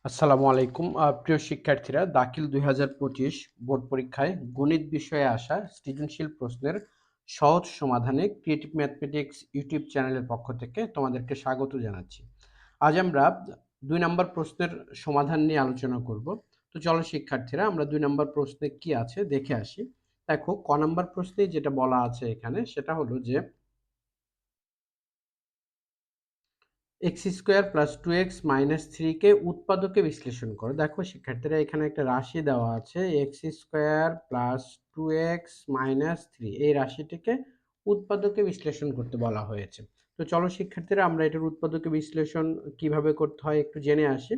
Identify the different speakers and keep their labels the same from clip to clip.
Speaker 1: আসসালামু আলাইকুম প্রিয় শিক্ষার্থীরা, দাখিল 2025 বোর্ড পরীক্ষায় গণিত বিষয়ে আসা সৃজনশীল প্রশ্নের সহজ সমাধানে ক্রিয়েটিভ ম্যাথমেটিক্স ইউটিউব চ্যানেলের পক্ষ থেকে তোমাদেরকে স্বাগত জানাচ্ছি। আজ আমরা 2 নম্বর প্রশ্নের সমাধান নিয়ে আলোচনা করব। তো চলো শিক্ষার্থীরা, আমরা 2 নম্বর প্রশ্নে কি আছে দেখে আসি। দেখো, ক নম্বর প্রশ্নে যেটা বলা আছে এখানে সেটা হলো যে x square plus two X minus থ্রিকে উৎপাদকে বিশ্লেষণ করো। দেখো শিক্ষার্থীরা, এখানে একটা রাশি দেওয়া আছে X square plus two X minus three, এই রাশিটিকে উৎপাদকে বিশ্লেষণ করতে বলা হয়েছে। তো চলো শিক্ষার্থীরা, আমরা এটার উৎপাদকে বিশ্লেষণ কিভাবে করতে হয় একটু জেনে আসি।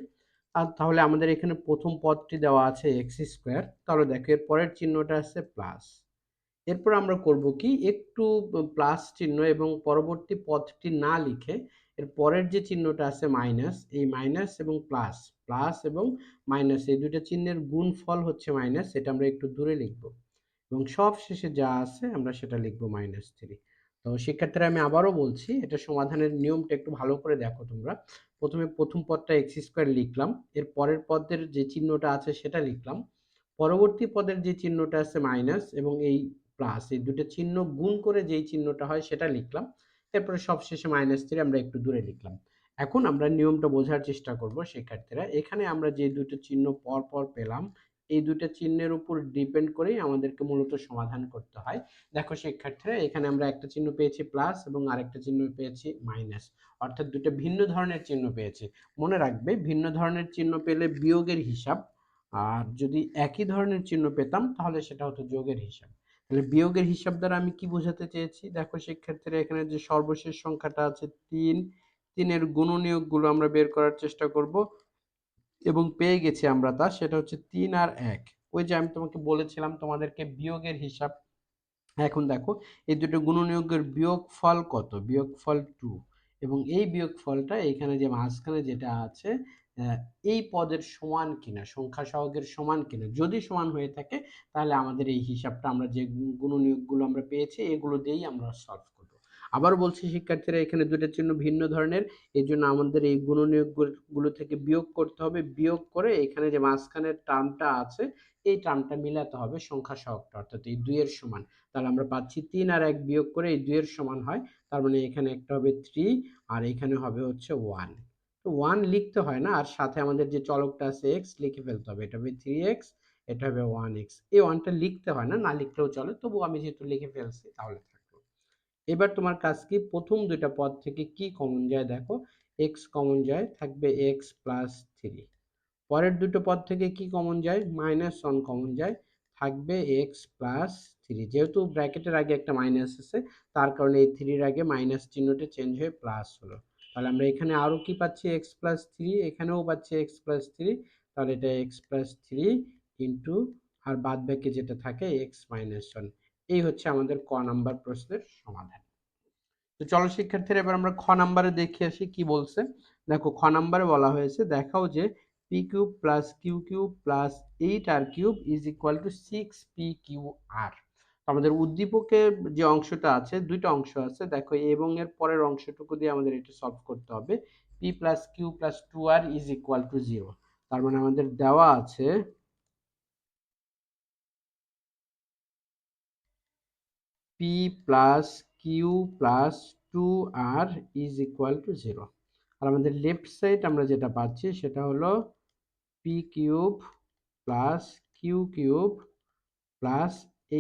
Speaker 1: আর তাহলে আমাদের এখানে প্রথম পদটি দেওয়া আছে এক্স স্কোয়ার, তাহলে দেখো এর পরের চিহ্নটা আছে প্লাস। এরপর আমরা করব কি, একটু প্লাস চিহ্ন এবং পরবর্তী পদটি না লিখে এর পরের যে চিহ্নটা আছে মাইনাস, এই মাইনাস এবং প্লাস, প্লাস এবং মাইনাস এই দুইটা চিহ্নের গুণফল হচ্ছে মাইনাস, এটা আমরা একটু দূরে লিখব এবং সব শেষে যা আছে আমরা সেটা লিখব -3। তো শিক্ষার্থীরা, আমি আবারও বলছি, এটা সমাধানের নিয়মটা একটু ভালো করে দেখো তোমরা। প্রথমে প্রথম পদটা এক্স স্কোয়ার লিখলাম, এর পরের পদের যে চিহ্নটা আছে সেটা লিখলাম, পরবর্তী পদের যে চিহ্নটা আছে মাইনাস এবং এই প্লাস, এই দুটো চিহ্ন গুণ করে যেই চিহ্নটা হয় সেটা লিখলাম, এরপরে সবশেষে -3 আমরা একটু দূরে লিখলাম। এখন আমরা নিয়মটা বোঝার চেষ্টা করব শিক্ষার্থীরা। এখানে আমরা যে দুটো চিহ্ন পর পর পেলাম, এই দুটো চিহ্নের উপর ডিপেন্ড করেই আমাদেরকে মূলত সমাধান করতে হয়। দেখো শিক্ষার্থীরা, এখানে আমরা একটা চিহ্ন পেয়েছি প্লাস এবং আরেকটা চিহ্ন পেয়েছি মাইনাস, অর্থাৎ দুটো ভিন্ন ধরনের চিহ্ন পেয়েছি। মনে রাখবে, ভিন্ন ধরনের চিহ্ন পেলে বিয়োগের হিসাব, আর যদি একই ধরনের চিহ্ন পেতাম তাহলে সেটা হতো যোগের হিসাব। তাহলে বিয়োগের হিসাব দ্বারা আমি কি বোঝাতে চেয়েছি, দেখো শিক্ষার্থীরা, এখানে যে সর্বশেষ সংখ্যাটা আছে 3, 3-এর গুণনীয়কগুলো আমরা বের করার চেষ্টা করব এবং পেয়ে গেছি আমরা তা, সেটা হচ্ছে 3 আর 1। ওই যে আমি তোমাকে বলেছিলাম তোমাদেরকে বিয়োগের হিসাব। এখন দেখো, এই দুটো গুণনীয়কের বিয়োগফল কত, বিয়োগফল 2, এবং এই বিয়োগফলটা এখানে যে মাঝখানে যেটা আছে আহ, এই পদের সমান কিনা, সংখ্যা সহগের সমান কিনা, যদি সমান হয়ে থাকে তাহলে আমাদের এই হিসাবটা, আমরা যে গুণনীয়কগুলো আমরা পেয়েছি এগুলো দিয়েই আমরা সলভ করব। আবার বলছি শিক্ষার্থীরা, এখানে দুটো চিহ্ন ভিন্ন ধরনের, এই জন্য আমাদের এই গুণনীয়কগুলো থেকে বিয়োগ করতে হবে, বিয়োগ করে এখানে যে মাঝখানের টার্মটা আছে এই টার্মটা মিলাতে হবে সংখ্যা সহগটা, অর্থাৎ এই 2 এর সমান। তাহলে আমরা পাচ্ছি 3 আর 1 বিয়োগ করে এই 2 এর সমান হয়, তার মানে এখানে একটা হবে 3 আর এখানে হবে হচ্ছে 1। তো 1 লিখতে হয় না, আর সাথে আমাদের যে চলকটা আছে x লিখে ফেলতে হবে, এটা হবে 3x, এটা হবে 1x। এই 1টা লিখতে হয় না, না লিখলেও চলে, তবু আমি যেহেতু লিখে ফেলছি তাহলে থাকলো। এবার তোমার কাজ কি, প্রথম দুইটা পদ থেকে কি কমন যায় দেখো, x কমন যায়, থাকবে x প্লাস 3। পরের দুটো পদ থেকে কি কমন যায়, -1 কমন যায়, থাকবে এক্স প্লাস থ্রি। যেহেতু ব্র্যাকেটের আগে একটা মাইনাস আছে, তার কারণে এই থ্রির আগে মাইনাস চিহ্নটা চেঞ্জ হয়ে প্লাস হলো। তাহলে আমরা এখানে আরো কি পাচ্ছি, এক্স প্লাস থ্রি, এখানেও পাচ্ছি এক্স প্লাস থ্রি। তাহলে এটা এক্স প্লাস থ্রি ইন্টু, আর বাদ বাকি যেটা থাকে x-1। এই হচ্ছে আমাদের ক নাম্বার প্রশ্নের সমাধান। তো চলো শিক্ষার্থীরা, এবার আমরা খ নাম্বারে দেখে আসি কি বলছে। দেখো, খ নাম্বারে বলা হয়েছে, দেখাও যে P cube plus Q cube plus 8r cube is equal to 6p/q/r। আমাদের উদ্দীপকের যে অংশটা আছে, দুইটা অংশ আছে, দেখো এবং এর পরের অংশটুকু দিয়ে আমাদের এটা সলভ করতে হবে। p plus Q plus 2r is equal to 0। তার মানে আমাদের দেওয়া আছে p plus Q plus 2r is equal to 0। আর আমাদের লেফট সাইড আমরা যেটা পাচ্ছি সেটা হলো P cube plus Q cube plus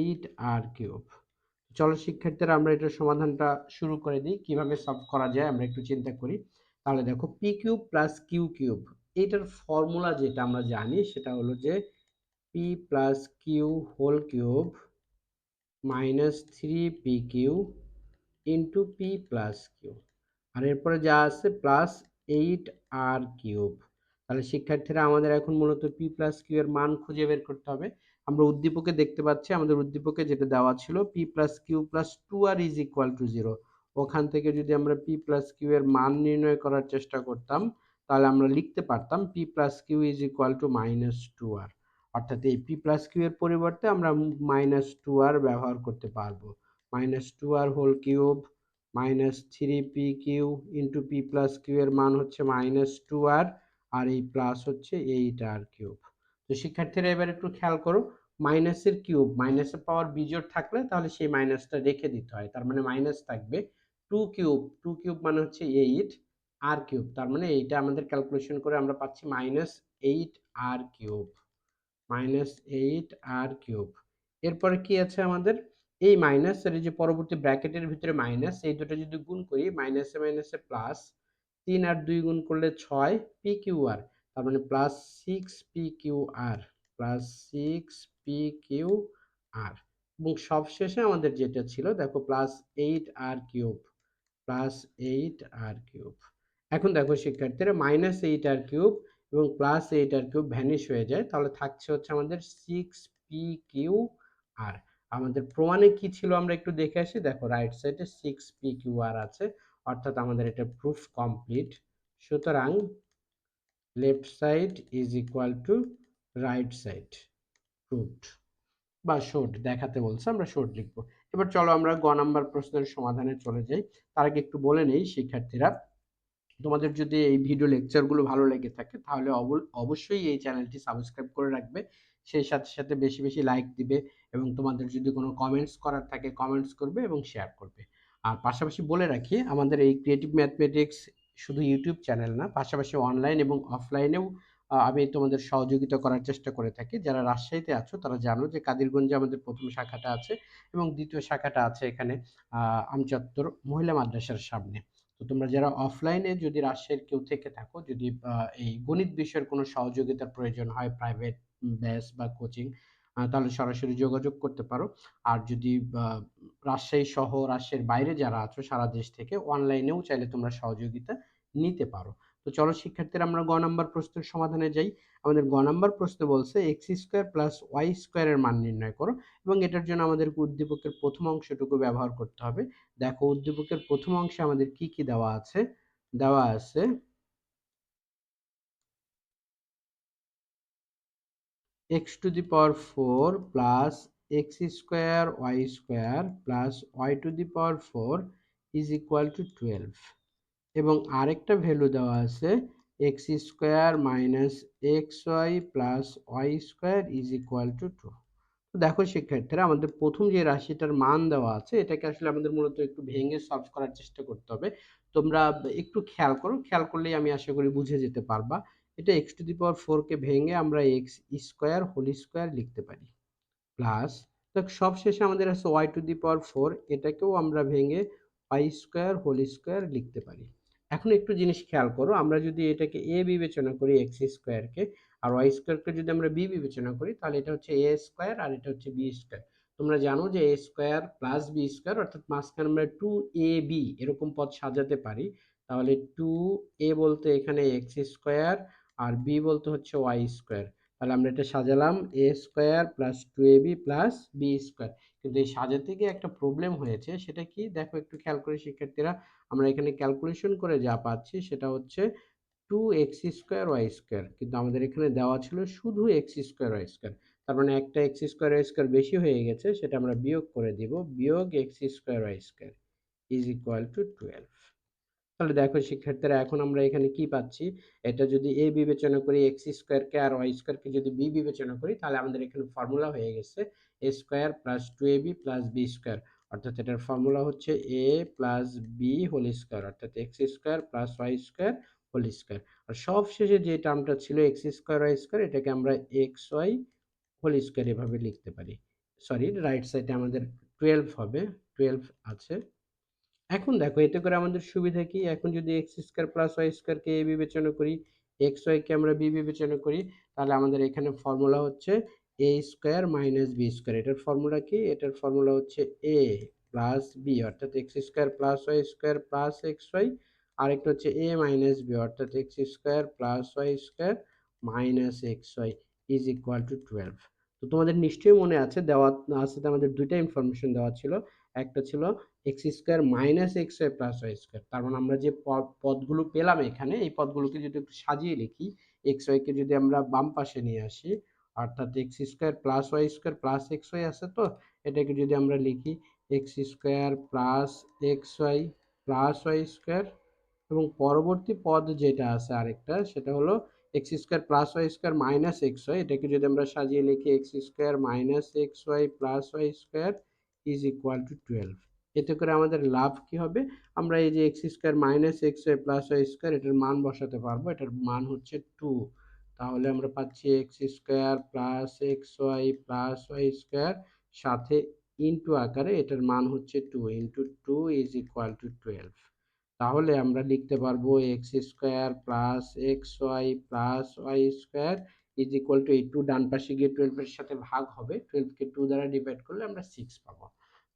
Speaker 1: 8r cube. চলো শিক্ষার্থীরা, আমরা এটার সমাধানটা শুরু করে দিই, কিভাবে সলভ করা যায় আমরা একটু চিন্তা করি। তাহলে দেখো, P cube plus Q cube, এটার ফর্মুলা যেটা আমরা জানি সেটা হলো যে P plus Q whole cube -3pq into P plus Q, আর এরপরে যা আছে প্লাস 8r কিউব। তাহলে শিক্ষার্থীরা, আমাদের এখন মূলত পি প্লাস কিউ এর মান খুঁজে বের করতে হবে। আমরা উদ্দীপকে দেখতে পাচ্ছি, আমাদের উদ্দীপকে যেটা দেওয়া ছিল P plus Q plus 2r is equal to 0, ওখান থেকে যদি আমরা পি প্লাস কিউ এর মান নির্ণয় করার চেষ্টা করতাম তাহলে আমরা লিখতে পারতাম P plus Q is equal to -2r, অর্থাৎ এই পি প্লাস কিউ এর পরিবর্তে আমরা -2r ব্যবহার করতে পারবো। -2r whole cube -3pq into P plus Q এর মান হচ্ছে -2r, আর এই প্লাস হচ্ছে 8r কিউব। তো শিক্ষার্থীরা এবার একটু খেয়াল করো, মাইনাসের কিউব, মাইনাসের পাওয়ার বিজোড় থাকলে তাহলে সেই মাইনাসটা রেখে দিতে হয়, তার মানে মাইনাস থাকবে। 2 কিউব মানে হচ্ছে 8 আর কিউব, তার মানে এইটা আমাদের ক্যালকুলেশন করে আমরা পাচ্ছি -8r কিউব, -8r কিউব। এরপরে কি আছে আমাদের, এই মাইনাস এর যে পরবর্তী ব্র্যাকেটের ভিতরে মাইনাস, এই দুটো যদি গুণ করি, মাইনাসে মাইনাসে প্লাস, 3 আর 2 গুণ করলে 6 পি কিউ আর, তার মানে plus 6 P Q R, plus 6 P Q R. এবং সবশেষে আমাদের যেটা ছিল দেখো plus 8r cube, plus 8r cube. এখন দেখো শিক্ষার্থীরা -8r কিউব এবং +8r কিউব ভ্যানিশ হয়ে যায়, তাহলে থাকছে হচ্ছে আমাদের 6pqr। আমাদের প্রমাণে কি ছিল আমরা একটু দেখে আসি। দেখো রাইট সাইডে 6pqr আছে, অর্থাৎ আমাদের এটা প্রুফ কমপ্লিট। সুতরাং left side is equal two right side, proved বা শোড দেখাতে বলছে, আমরা শোড লিখবো। এবার চলো আমরা গ নাম্বার প্রশ্নের সমাধানে চলে যাই। তার আগে একটু বলে নেই শিক্ষার্থীরা, তোমাদের যদি এই ভিডিও লেকচারগুলো ভালো লেগে থাকে তাহলে অবশ্যই এই চ্যানেলটি সাবস্ক্রাইব করে রাখবে, সেই সাথে সাথে বেশি বেশি লাইক দিবে এবং তোমাদের যদি কোনো কমেন্টস করার থাকে কমেন্টস করবে এবং শেয়ার করবে। আর পাশাপাশি বলে রাখি, আমাদের এই ক্রিয়েটিভ ম্যাথমেটিক্স শুধু ইউটিউব চ্যানেল না, পাশাপাশি অনলাইন এবং অফলাইনেও আমি তোমাদের সহযোগিতা করার চেষ্টা করে থাকি। যারা রাজশাহীতে আছো তারা জানো যে কাদিরগঞ্জে আমাদের প্রথম শাখাটা আছে এবং দ্বিতীয় শাখাটা আছে এখানে আমচত্বর মহিলা মাদ্রাসার সামনে। তো তোমরা যারা অফলাইনে যদি রাজশাহীর কেউ থেকে থাকো, যদি এই গণিত বিষয়ের কোনো সহযোগিতার প্রয়োজন হয়, প্রাইভেট ব্যাচ বা কোচিং, তাহলে সরাসরি যোগাযোগ করতে পারো। আর যদি রাজশাহী সহ রাজশাহীর বাইরে যারা আছো সারা দেশ থেকে, অনলাইনেও চাইলে তোমরা সহযোগিতা নিতে পারো। তো চলো শিক্ষার্থীরা আমরা গ নাম্বার প্রশ্নের সমাধানে যাই। আমাদের গ নাম্বার প্রশ্ন বলছে এক্স স্কোয়ার প্লাস ওয়াই স্কোয়ারের মান নির্ণয় করো, এবং এটার জন্য আমাদেরকে উদ্দীপকের প্রথম অংশটুকু ব্যবহার করতে হবে। দেখো উদ্দীপকের প্রথম অংশে আমাদের কি কি দেওয়া আছে, দেওয়া আছে X to the power 4 plus X square Y square plus Y to the power 4 is equal to 12, এবং আরেকটা ভ্যালু দেওয়া আছে X square minus x Y plus Y square is equal to 2। দেখো শিক্ষার্থীরা, আমাদের প্রথম যে রাশিটার মান দেওয়া আছে এটাকে আসলে আমাদের মূলত একটু ভেঙে সলভ করার চেষ্টা করতে হবে। তোমরা একটু খেয়াল করো, খেয়াল করলেই আমি আশা করি বুঝে যেতে পারবা। এটা এক্স টু দি পাওয়ার 4 কে ভেঙে আমরা এক্স স্কোয়ার হোল স্কোয়ার লিখতে পারি, প্লাস দেখ সব শেষে আমাদের আছে ওয়াই টু দি পাওয়ার 4, এটাকেও আমরা ভেঙে ওয়াই স্কোয়ার হোল স্কোয়ার লিখতে পারি। এখন একটু জিনিস খেয়াল করো, আমরা যদি এটাকে এ বিবেচনা করি এক্স স্কোয়ারকে, আর ওয়াই স্কোয়ারকে যদি আমরা বি বিবেচনা করি, তাহলে এটা হচ্ছে এ স্কোয়ার আর এটা হচ্ছে বি স্কোয়ার। তোমরা জানো যে এ স্কোয়ার প্লাস বি স্কোয়ার, অর্থাৎ মাঝখানে আমরা 2ab এরকম পদ সাজাতে পারি। তাহলে 2a বলতে এখানে এক্স স্কোয়ার আর বি বলতে হচ্ছে ওয়াই স্কোয়ার। তাহলে আমরা এটা সাজালাম A square plus 2ab plus B square. কিন্তু এই সাজাতে গিয়ে একটা প্রবলেম হয়েছে, সেটা কি দেখো একটু খেয়াল করে শিক্ষার্থীরা, আমরা এখানে ক্যালকুলেশন করে যা পাচ্ছি সেটা হচ্ছে 2x² y², কিন্তু আমাদের এখানে দেওয়া ছিল শুধু x²y²। তার মানে একটা x²y² বেশি হয়ে গেছে, সেটা আমরা বিয়োগ করে দিব, বিয়োগ x²y² ইজ ইকুয়াল টু 12। তাহলে দেখো শিক্ষার্থীরা, এখন আমরা এখানে কি পাচ্ছি, এটা যদি a বিবেচনা করি এক্স স্কোয়ারকে, আর ওয়াই স্কোয়ারকে যদি b বিবেচনা করি, তাহলে আমাদের এখানে ফর্মুলা হয়ে গেছে a square plus 2ab plus B square, অর্থাৎ এটার ফর্মুলা হচ্ছে a plus b whole square, অর্থাৎ x square plus Y square whole square. আর সব শেষে যে টার্মটা ছিল এক্স স্কোয়ার ওয়াই স্কোয়ার, এটাকে আমরা এক্স ওয়াই হোল স্কোয়ার এভাবে লিখতে পারি। সরি, রাইট সাইডে আমাদের 12 হবে, 12 আছে। এখন দেখো এতে করে আমাদের সুবিধা কি, এখন যদি x square plus Y square কে এ বিবেচনা করি, এক্স ওয়াই কে আমরা বি বিবেচনা করি, তাহলে আমাদের এখানে ফর্মুলা হচ্ছে a square minus b square. এটার ফর্মুলা কি, এটার ফর্মুলা হচ্ছে এ প্লাস বি, অর্থাৎ x square plus Y square plus x y, আরেকটা হচ্ছে এ মাইনাস বি, অর্থাৎ x square plus Y square minus x y is equal to 12। তো তোমাদের নিশ্চয়ই মনে আছে, দেওয়া আছে, আমাদের দুইটা ইনফরমেশন দেওয়া ছিল। একটা ছিল x square minus x Y plus Y square, তার মানে আমরা যে পদগুলো পেলাম এখানে, এই পদগুলোকে যদি একটু সাজিয়ে লিখি, এক্স ওয়াইকে যদি আমরা বাম পাশে নিয়ে আসি, অর্থাৎ x square plus Y square plus x y আছে, তো এটাকে যদি আমরা লিখি x square plus x Y plus Y square, এবং পরবর্তী পদ যেটা আছে আরেকটা, সেটা হলো x square plus Y square minus x y, এটাকে যদি আমরা সাজিয়ে লিখি x square minus x Y plus Y square is equal to 12। এতে করে আমাদের লাভ কি হবে, আমরা এই যে x square minus x Y plus Y square এটার মান বসাতে পারবো, এটার মান হচ্ছে 2। তাহলে আমরা পাচ্ছি x square plus x Y plus Y square সাথে ইনটু আকারে এটার মান হচ্ছে 2 ইনটু 2 ইজ ইকুয়াল টু 12। তাহলে আমরা লিখতে পারবো x square plus x Y plus Y square is equal to, এই 2 ডান পাশে গিয়ে 12 এর সাথে ভাগ হবে, 12 কে 2 দ্বারা ডিভাইড করলে আমরা 6 পাবো।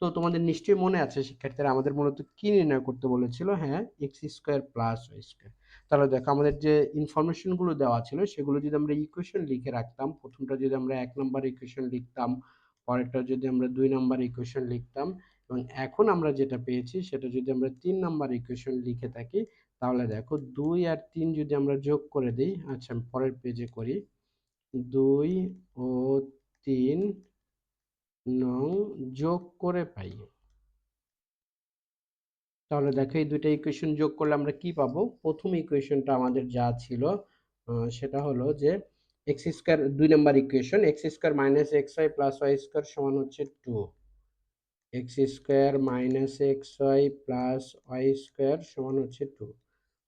Speaker 1: তো তোমাদের নিশ্চয়ই মনে আছে শিক্ষার্থীরা আমাদের মূলত কি নির্ণয় করতে বলেছিল, হ্যাঁ x square plus Y square. তাহলে দেখো আমাদের যে ইনফরমেশন গুলো দেওয়া ছিল সেগুলো যদি আমরা ইকুয়েশন লিখে রাখতাম, প্রথমটা যদি আমরা 1 নাম্বার ইকুয়েশন লিখতাম, পরেরটা যদি আমরা 2 নাম্বার ইকুয়েশন লিখতাম, এবং এখন আমরা যেটা পেয়েছি সেটা যদি আমরা 3 নাম্বার ইকুয়েশন লিখে থাকি, তাহলে দেখো 2 আর 3 যদি আমরা যোগ করে দিই, আচ্ছা আমি পরের পেজে করি, 2 ও 3 নং যোগ করে পাই। তাহলে দেখো এই দুইটা ইকুয়েশন যোগ করলে আমরা কি পাবো, প্রথম ইকুয়েশনটা আমাদের যা ছিল সেটা হলো যে x square, 2 number equation x square minus x Y plus Y square সমান হচ্ছে 2, x square minus x Y plus Y square সমান হচ্ছে 2।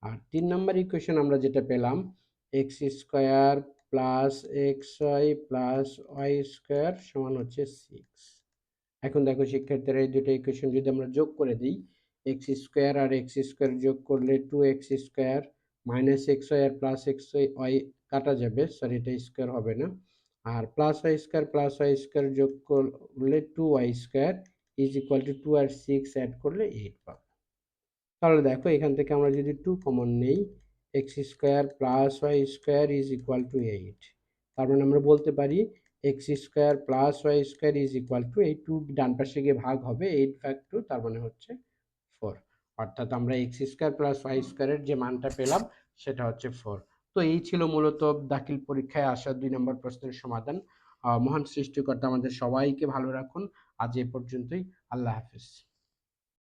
Speaker 1: আর 3 নাম্বার ইকুয়েশন আমরা যেটা পেলাম x square plus x Y plus Y square সমান হচ্ছে 6। এখন দেখো শিক্ষার্থীরা এই দুটো ইকুয়েশন যদি আমরা যোগ করে দিই, এক্স স্কোয়ার আর এক্স স্কোয়ার যোগ করলে 2x square minus x y আর প্লাস এক্স ওয়াই কাটা যাবে, সরি এটা স্কোয়ার হবে না, আর প্লাস ওয়াই স্কোয়ার যোগ করলে 2y square is equal to 2 আর 6 অ্যাড করলে 8 পাবো। তাহলে দেখো এখান থেকে আমরা যদি 2 কমন নেই, x square plus Y square is equal to 8। তার মানে আমরা বলতে পারি x square plus Y square is equal to, এই 2 ডান পাশে গিয়ে ভাগ হবে, 8 ভাগ 2 তার মানে হচ্ছে 4। অর্থাৎ আমরা এক্স স্কোয়ার প্লাস ওয়াই স্কোয়ারের যে মানটা পেলাম সেটা হচ্ছে 4। তো এই ছিল মূলত দাখিল পরীক্ষায় আসা 2 নম্বর প্রশ্নের সমাধান। মহান সৃষ্টিকর্তা আমাদের সবাইকে ভালো রাখুন। আজ এ পর্যন্তই। আল্লাহ হাফেজ।